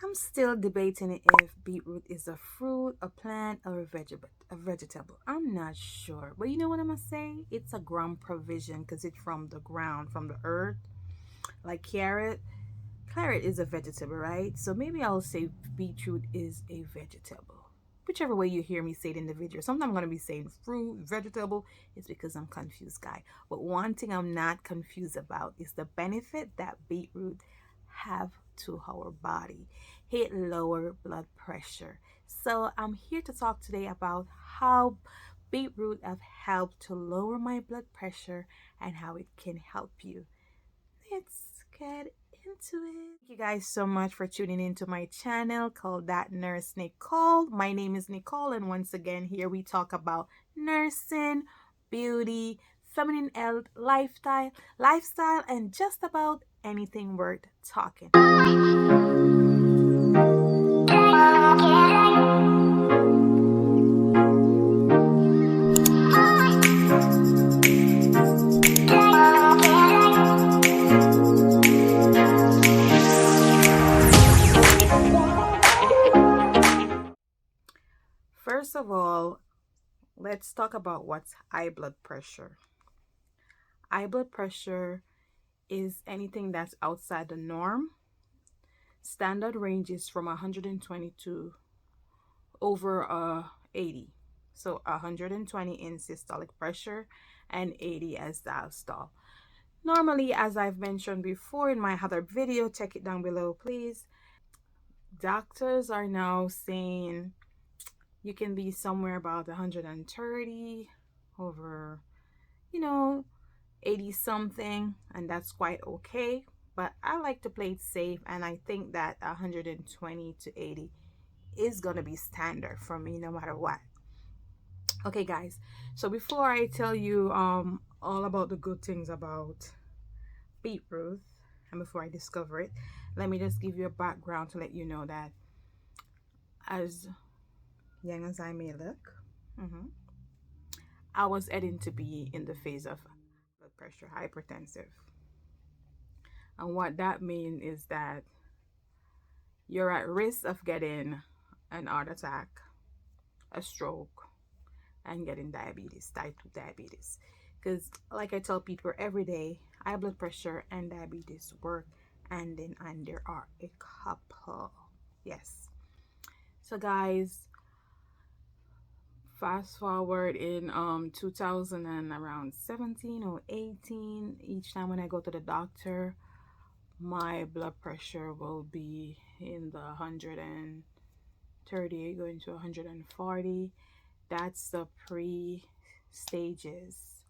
I'm still debating if beetroot is a fruit, a plant, or a vegetable. I'm not sure. But you know what I'm going to say? It's a ground provision because it's from the ground, from the earth. Like carrot. Carrot is a vegetable, right? So maybe I'll say beetroot is a vegetable. Whichever way you hear me say it in the video. Sometimes I'm going to be saying fruit, vegetable. It's because I'm confused, guy. But one thing I'm not confused about is the benefit that beetroot have to our body. It lower blood pressure. So I'm here to talk today about how beetroot have helped to lower my blood pressure and how it can help you. Let's get into it. Thank you guys so much for tuning into my channel called That Nurse Nicole. My name is Nicole, and once again, here we talk about nursing, beauty, feminine health, lifestyle, and just about anything worth talking. First of all, let's talk about what's high blood pressure. High blood pressure is anything that's outside the norm. Standard range is from 120 to over 80. So 120 in systolic pressure and 80 as diastole. Normally, as I've mentioned before in my other video, check it down below, please. Doctors are now saying you can be somewhere about 130 over, 80 something, and that's quite okay. But I like to play it safe, and I think that 120 to 80 is going to be standard for me no matter what. Okay, guys, so before I tell you all about the good things about beetroot and before I discover it, let me just give you a background to let you know that as young as I may look, I was heading to be in the phase of blood pressure hypertensive. And what that means is that you're at risk of getting an heart attack, a stroke, and getting diabetes, type 2 diabetes. Because, like I tell people every day, high blood pressure and diabetes work and there are a couple. Yes. So, guys, fast forward in 2000 and around 17 or 18, each time when I go to the doctor, my blood pressure will be in the 130 going to 140. That's the pre stages.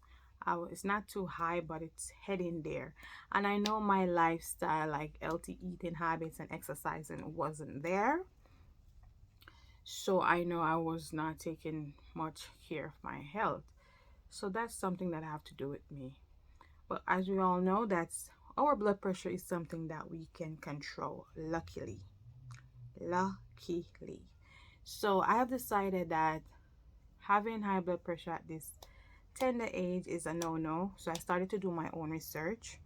It's not too high, but it's heading there. And I know my lifestyle, like healthy eating habits and exercising, wasn't there. So I know I was not taking much care of my health. So that's something that I have to do with me. But as we all know, that's our blood pressure is something that we can control, luckily. So I have decided that having high blood pressure at this tender age is a no-no. So I started to do my own research.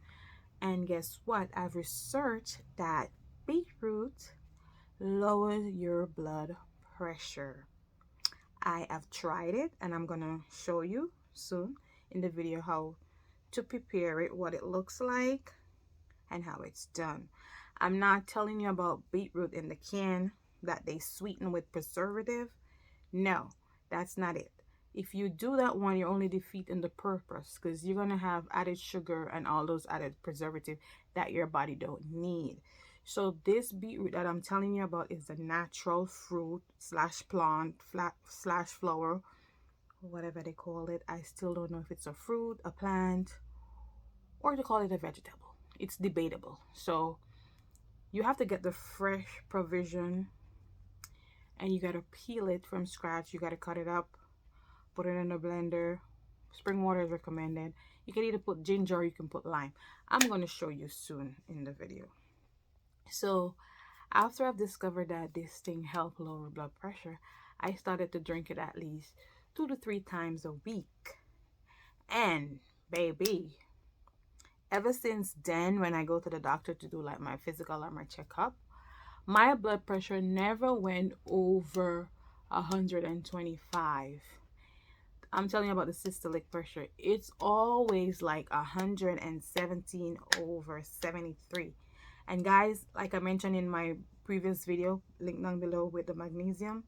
And guess what? I've researched that beetroot lowers your blood pressure. I have tried it, and I'm gonna show you soon in the video how to prepare it, what it looks like, and how it's done. I'm not telling you about beetroot in the can that they sweeten with preservative. No, that's not it. If you do that one, you're only defeating the purpose, because you're going to have added sugar and all those added preservative that your body don't need. So this beetroot that I'm telling you about is a natural fruit slash plant slash flower, whatever they call it. I still don't know if it's a fruit, a plant, or to call it a vegetable. It's debatable. So you have to get the fresh provision, and you got to peel it from scratch. You got to cut it up, put it in a blender. Spring water is recommended. You can either put ginger or you can put lime. I'm going to show you soon in the video. So after I've discovered that this thing helps lower blood pressure, I started to drink it at least 2 to 3 times a week. And baby, ever since then, when I go to the doctor to do like my physical or my checkup, My blood pressure never went over 125. I'm telling you about the systolic pressure. It's always like 117 over 73. And guys, like I mentioned in my previous video, link down below with the magnesium,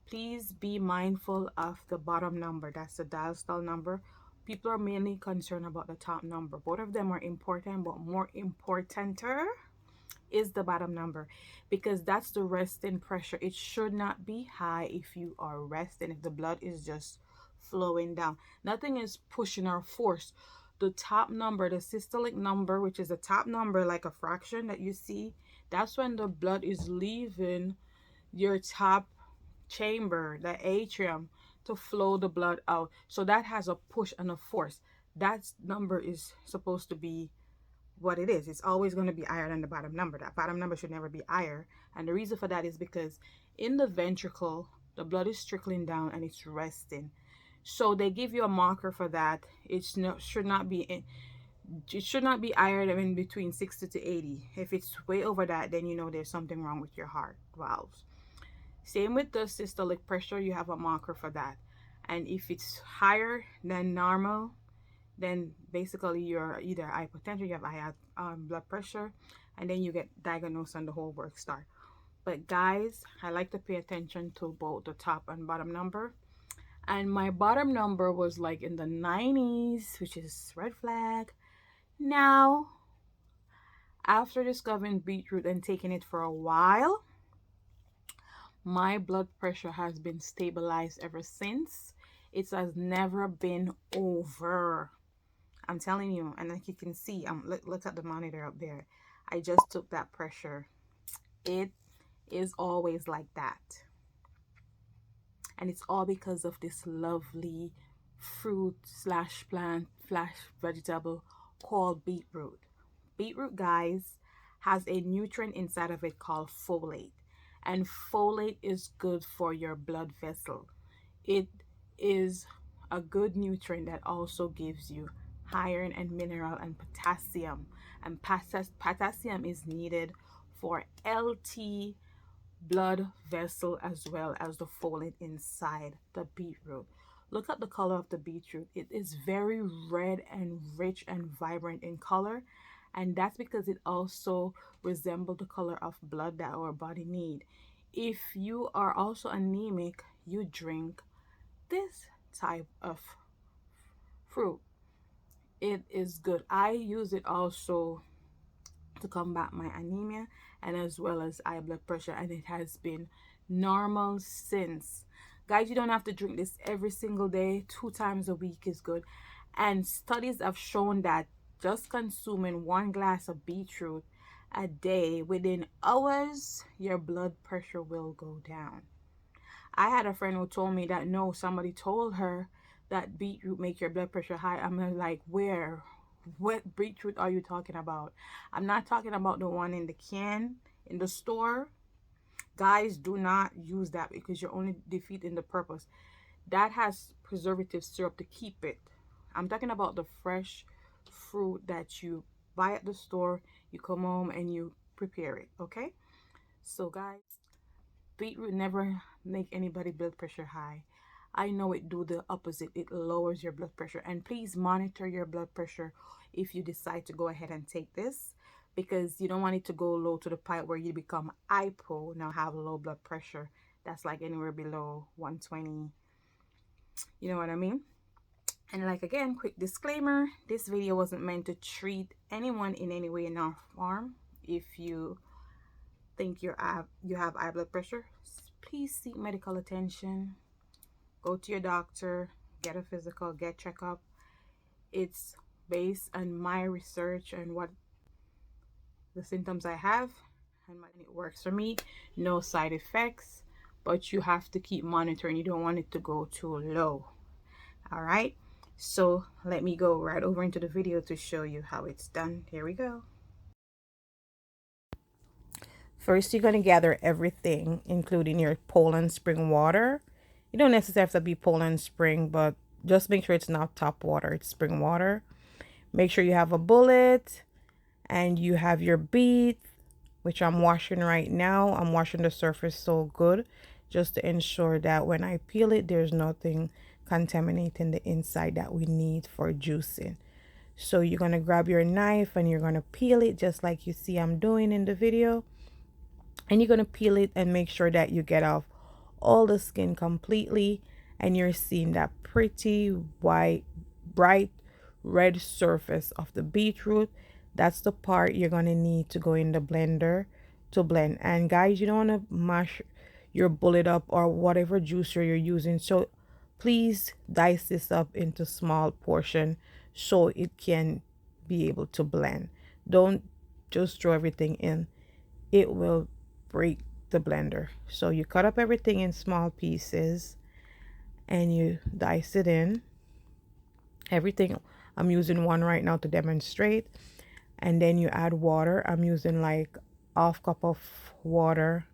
please be mindful of the bottom number. That's the diastole number. People are mainly concerned about the top number. Both of them are important, but more importanter is the bottom number, because that's the resting pressure. It should not be high if you are resting, if the blood is just flowing down. Nothing is pushing or force. The top number, the systolic number, which is the top number, like a fraction that you see, that's when the blood is leaving your top chamber, the atrium, to flow the blood out. So that has a push and a force. That number is supposed to be what it is. It's always going to be higher than the bottom number. That bottom number should never be higher. And the reason for that is because in the ventricle, the blood is trickling down and it's resting. So they give you a marker for that. Should not be higher than in between 60 to 80. If it's way over that, then you know there's something wrong with your heart valves. Same with the systolic pressure, you have a marker for that. And if it's higher than normal, then basically you're either hypotension, you have high blood pressure, and then you get diagnosed and the whole work start. But guys, I like to pay attention to both the top and bottom number. And my bottom number was like in the 90s, which is red flag. Now, after discovering beetroot and taking it for a while, my blood pressure has been stabilized ever since. It has never been over. I'm telling you, and like you can see, look at the monitor up there. I just took that pressure. It is always like that. And it's all because of this lovely fruit slash plant slash vegetable called beetroot. Beetroot, guys, has a nutrient inside of it called folate. And folate is good for your blood vessel. It is a good nutrient that also gives you iron and mineral and potassium. And potassium is needed for LT blood vessel as well as the folate inside the beetroot. Look at the color of the beetroot. It is very red and rich and vibrant in color, and that's because it also resembles the color of blood that our body need. If you are also anemic, you drink this type of fruit. It is good. I use it also to combat my anemia and as well as high blood pressure, and it has been normal since. Guys, you don't have to drink this every single day. 2 times a week is good, and studies have shown that just consuming 1 glass of beetroot a day, within hours your blood pressure will go down. I had a friend who told me that no, somebody told her that beetroot make your blood pressure high. I'm like, where? What beetroot are you talking about? I'm not talking about the one in the can in the store. Guys, do not use that because you're only defeating the purpose. That has preservative syrup to keep it. I'm talking about the fresh fruit that you buy at the store, you come home and you prepare it, okay? So guys, beetroot never make anybody blood pressure high. I know it do the opposite. It lowers your blood pressure. And please monitor your blood pressure if you decide to go ahead and take this, because you don't want it to go low to the point where you become hypo, now have low blood pressure. That's like anywhere below 120. You know what I mean? And like again, quick disclaimer, this video wasn't meant to treat anyone in any way in our form. If you think you have high blood pressure, please seek medical attention. Go to your doctor, get a physical, get checkup. It's based on my research and what the symptoms I have, and it works for me. No side effects, but you have to keep monitoring. You don't want it to go too low. All right, so let me go right over into the video to show you how it's done. Here we go. First, you're going to gather everything, including your Poland spring water. You don't necessarily have to be Poland spring, but just make sure it's not tap water, it's spring water. Make sure you have a bullet and you have your beet, which I'm washing right now. I'm washing the surface so good just to ensure that when I peel it, there's nothing contaminating the inside that we need for juicing. So you're going to grab your knife and you're going to peel it just like you see I'm doing in the video. And you're going to peel it and make sure that you get off all the skin completely, and you're seeing that pretty white, bright red surface of the beetroot. That's the part you're going to need to go in the blender to blend. And guys, you don't want to mash your bullet up or whatever juicer you're using, so please dice this up into small portion so it can be able to blend. Don't just throw everything in, it will break the blender. So you cut up everything in small pieces and you dice it in. Everything, I'm using one right now to demonstrate. And then you add water. I'm using like half cup of water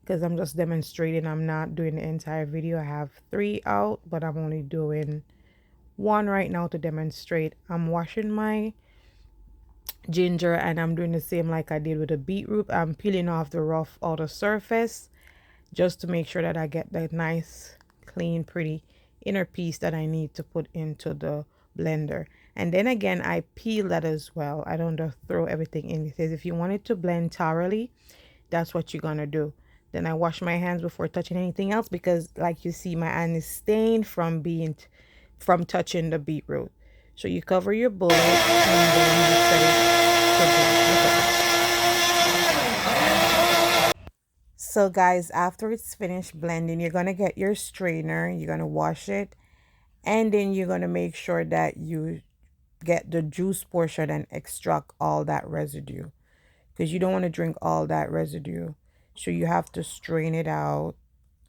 because I'm just demonstrating. I'm not doing the entire video. I have 3 out, but I'm only doing 1 right now to demonstrate. I'm washing my ginger and I'm doing the same like I did with the beetroot. I'm peeling off the rough outer surface just to make sure that I get that nice, clean, pretty inner piece that I need to put into the blender. And then again, I peel that as well. I don't just throw everything in, because if you want it to blend thoroughly, that's what you're gonna do. Then I wash my hands before touching anything else, because like you see, my hand is stained from touching the beetroot. So you cover your bullet and then you set it to blend. So guys, after it's finished blending, you're going to get your strainer, you're going to wash it, and then you're going to make sure that you get the juice portion and extract all that residue, because you don't want to drink all that residue. So you have to strain it out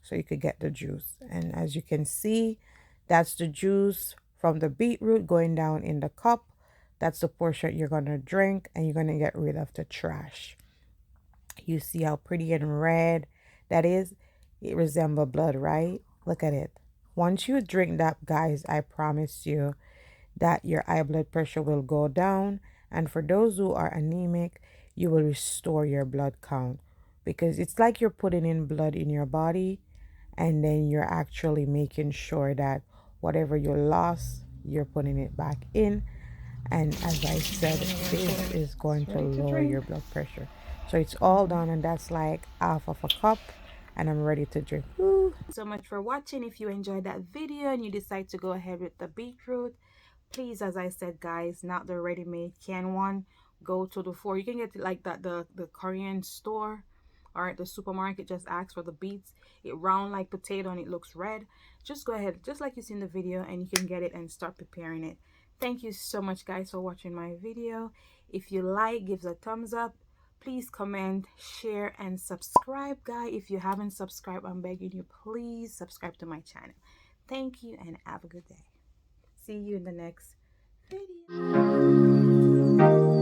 so you could get the juice. And as you can see, that's the juice from the beetroot going down in the cup. That's the portion you're going to drink, and you're going to get rid of the trash. You see how pretty and red that is? It resembles blood, right? Look at it. Once you drink that, guys, I promise you that your high blood pressure will go down. And for those who are anemic, you will restore your blood count, because it's like you're putting in blood in your body, and then you're actually making sure that whatever you lost, you're putting it back in. And as I said, this is going to lower your blood pressure. So it's all done, and that's like half of a cup, and I'm ready to drink. Woo. So much for watching. If you enjoyed that video and you decide to go ahead with the beetroot, please, as I said, guys, not the ready-made can one. Go to the store. You can get like that the Korean store or at the supermarket. Just ask for the beets. It round like potato and it looks red. Just go ahead, just like you see in the video, and you can get it and start preparing it. Thank you so much, guys, for watching my video. If you like, give it a thumbs up. Please comment, share, and subscribe, guys. If you haven't subscribed, I'm begging you, please subscribe to my channel. Thank you and have a good day. See you in the next video.